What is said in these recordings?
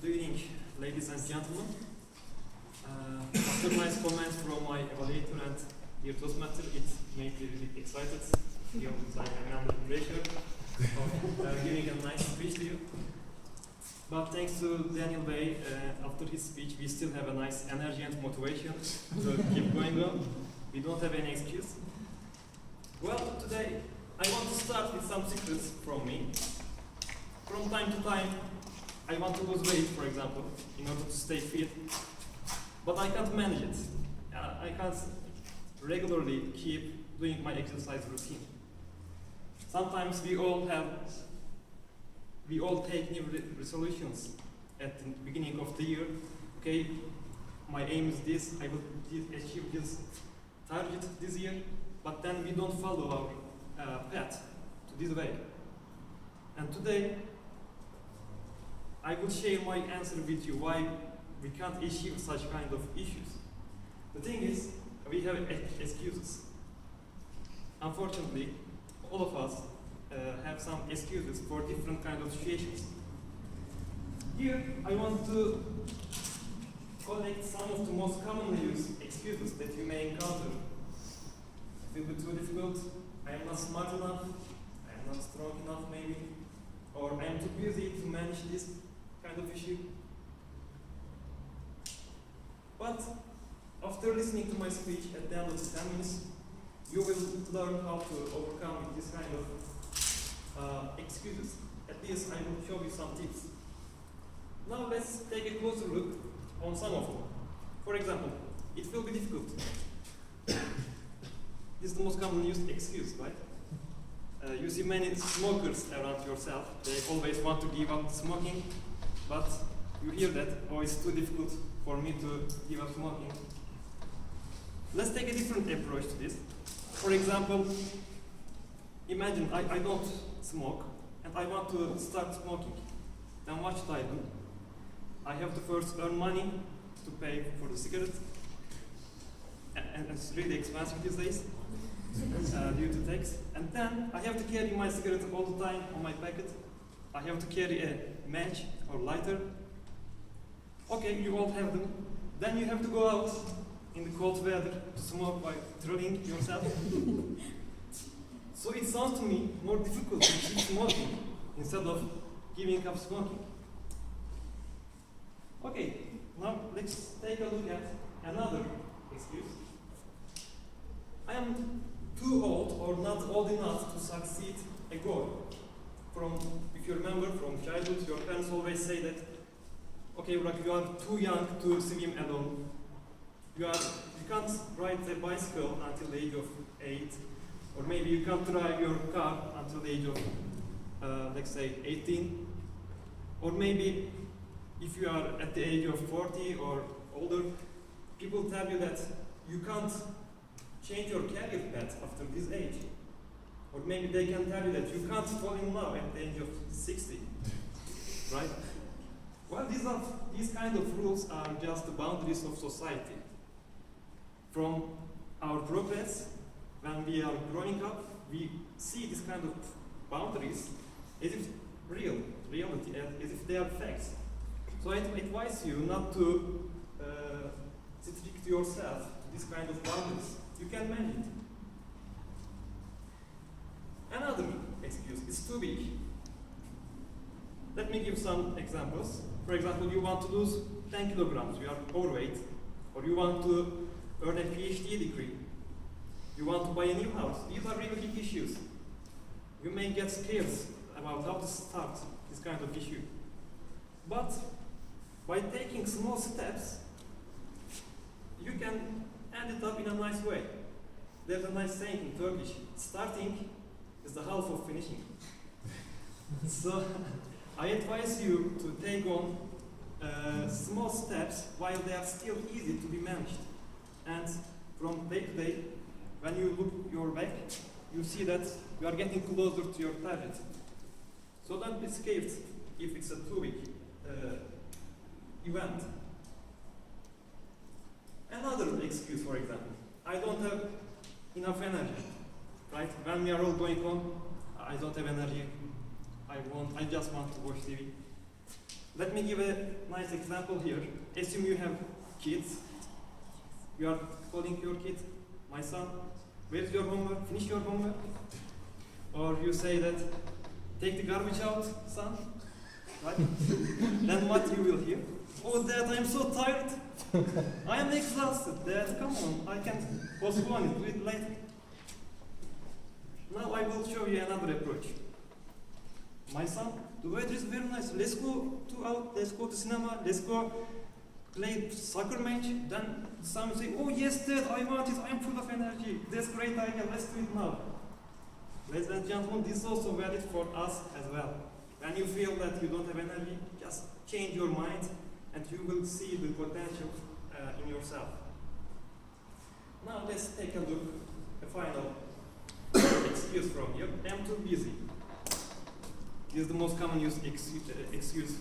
Good evening, ladies and gentlemen. After nice comments from my evaluator and dear Toastmaster, it made me really excited. I'm under pressure of giving a nice speech to you. But thanks to Daniel Bey, after his speech, we still have a nice energy and motivation to keep going on. We don't have any excuse. Well, today I want to start with some secrets from me. From time to time, I want to lose weight, for example, in order to stay fit, but I can't manage it. I can't regularly keep doing my exercise routine. Sometimes we all take new resolutions at the beginning of the year. Okay, my aim is this, I will achieve this target this year, but then we don't follow our path to this way. And today, I will share my answer with you why we can't achieve such kind of issues. The thing is, we have excuses. Unfortunately, all of us have some excuses for different kind of situations. Here, I want to collect some of the most commonly used excuses that you may encounter. It will be too difficult, I am not smart enough, I am not strong enough maybe, or I am too busy to manage this kind of issue. But after listening to my speech at the end of the 10 minutes, you will learn how to overcome this kind of excuses. At least I will show you some tips. Now let's take a closer look on some of them. For example, it will be difficult. This is the most commonly used excuse, right? You see many smokers around yourself. They always want to give up smoking, but you hear that, oh, it's too difficult for me to give up smoking. Let's take a different approach to this. For example, imagine I don't smoke and I want to start smoking. Then what should I do? I have to first earn money to pay for the cigarette, and it's really expensive these days due to tax. And then I have to carry my cigarette all the time on my pocket. I have to carry a match or lighter. Okay, you all have them. Then you have to go out in the cold weather to smoke by drilling yourself. So it sounds to me more difficult to keep smoking instead of giving up smoking. Okay, now let's take a look at another excuse. I am too old or not old enough to succeed a goal. If you remember from childhood, your parents always say that, okay, Burak, you are too young to swim alone. You can't ride a bicycle until the age of 8, or maybe you can't drive your car until the age of, let's say, 18. Or maybe if you are at the age of 40 or older, people tell you that you can't change your career path after this age. Or maybe they can tell you that you can't fall in love at the age of 60, right? Well, these kind of rules are just the boundaries of society. From our progress, when we are growing up, we see this kind of boundaries as if reality, as if they are facts. So I advise you not to restrict yourself to this kind of boundaries. You can manage it. Another excuse is too big. Let me give some examples. For example, you want to lose 10 kilograms, you are overweight, or you want to earn a PhD degree. You want to buy a new house. These are really big issues. You may get scared about how to start this kind of issue. But by taking small steps, you can end it up in a nice way. There's a nice saying in Turkish, starting is the half of finishing. So I advise you to take on small steps while they are still easy to be managed. And from day to day, when you look your back, you see that you are getting closer to your target. So don't be scared if it's a too-big event. Another excuse, for example, I don't have enough energy, right? When we are all going on, I don't have energy, I just want to watch TV. Let me give a nice example here. Assume you have kids. You are calling your kid, my son, where's your homework? Finish your homework. Or you say that, take the garbage out, son. Right? Then what you will hear? Oh, Dad, I'm so tired. I am exhausted. Dad, come on, I can postpone it, do it later. Now I will show you another approach. My son, the weather is very nice. Let's go let's go to cinema, let's go play soccer match. Then the son will say, oh yes, Dad, I want it, I'm full of energy. That's a great idea, let's do it now. Ladies and gentlemen, this is also valid for us as well. When you feel that you don't have energy, just change your mind and you will see the potential in yourself. Now let's take a look, a final excuse from you. I'm too busy. This is the most common used excuse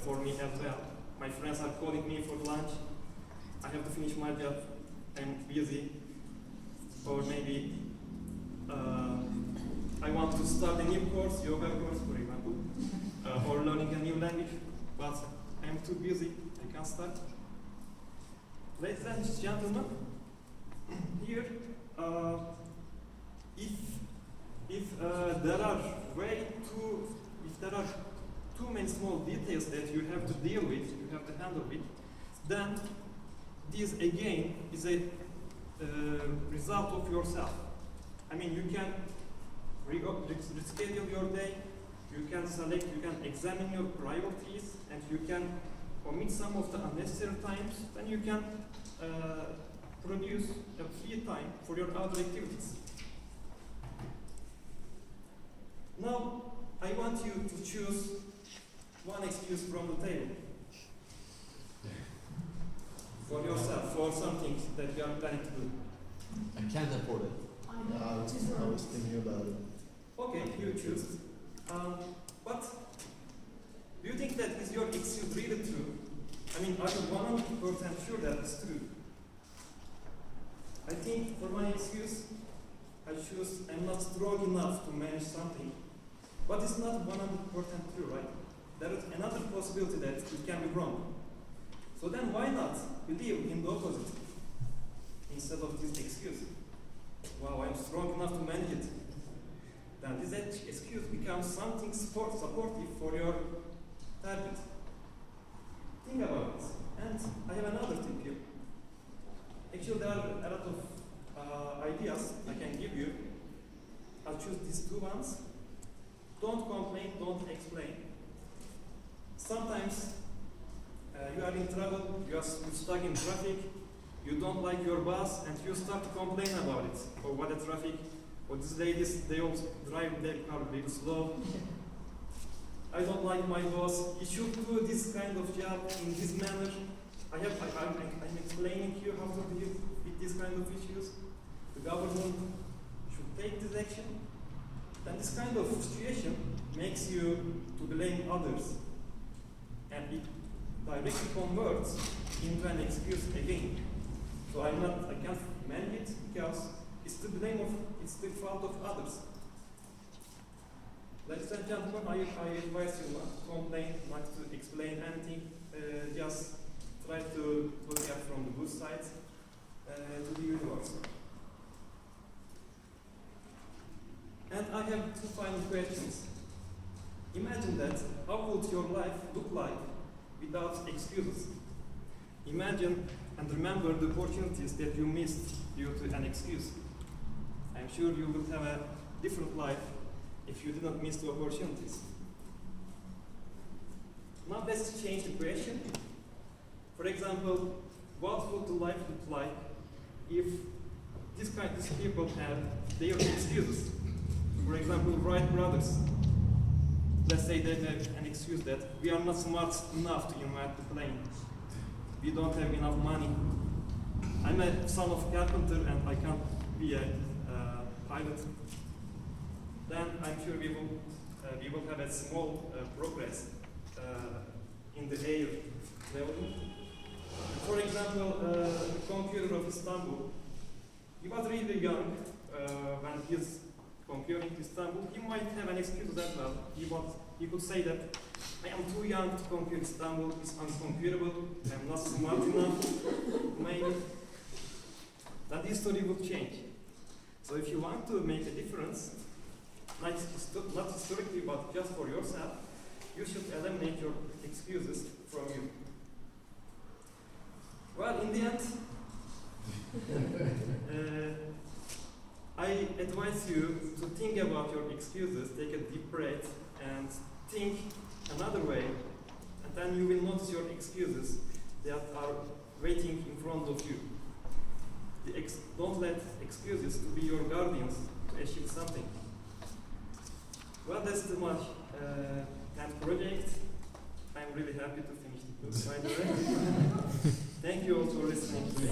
for me as well. My friends are calling me for lunch. I have to finish my job. I'm busy. Or maybe I want to start a new course, yoga course, for example, or learning a new language, but I'm too busy. I can't start. Ladies and gentlemen, here, if there are too many small details that you have to deal with, you have to handle with, then this again is a result of yourself. I mean, you can reschedule your day, you can select, you can examine your priorities, and you can omit some of the unnecessary times, then you can produce a free time for your other activities. Now, I want you to choose one excuse from the table for yourself, for something that you are planning to do. I can't afford it. I was thinking about it. Okay, you choose. But do you think that is your excuse really true? I mean, are you 100% sure that it's true? I think for my excuse, I choose I'm not strong enough to manage something. But it's not 100% true, right? There is another possibility that it can be wrong. So then why not believe in the opposite instead of this excuse? Wow, I'm strong enough to manage it. Then this excuse becomes something supportive for your target. Think about it. And I have another tip here. Actually, there are a lot of ideas I can give you. I'll choose these two ones. Don't complain, don't explain. Sometimes you are in trouble, you are stuck in traffic, you don't like your boss, and you start to complain about it. Or what the traffic, or these ladies, they all drive their car really slow. I don't like my boss, he should do this kind of job in this manner. I'm explaining to you how to deal with these kind of issues. The government should take this action. Then this kind of situation makes you to blame others, and it directly converts into an excuse again. So I can't manage it because it's the fault of others. Ladies and gentlemen, I advise you not to complain, not to explain anything, just try to look at from the good side to the universe. And I have two final questions. Imagine that, how would your life look like without excuses? Imagine and remember the opportunities that you missed due to an excuse. I'm sure you will have a different life if you did not miss the opportunities. Now let's change the question. For example, what would the life look like if these people had their excuses? For example, Wright brothers. Let's say they have an excuse that we are not smart enough to invent the plane. We don't have enough money. I'm a son of carpenter and I can't be a pilot. Then I'm sure we will have a small progress in the air level. For example, the Communicator of Istanbul, he was really young when he's conquering Istanbul. He might have an excuse as well. He could say that I am too young to conquer Istanbul, it's unconquerable, I am not smart enough, maybe. Then the story will change. So if you want to make a difference, not historically but just for yourself, you should eliminate your excuses from you. Well, in the end, I advise you to think about your excuses, take a deep breath, and think another way, and then you will notice your excuses that are waiting in front of you. Don't let excuses to be your guardians to achieve something. Well, that's too much 10th project. I'm really happy to finish the book, by the way. Thank you all for listening to me.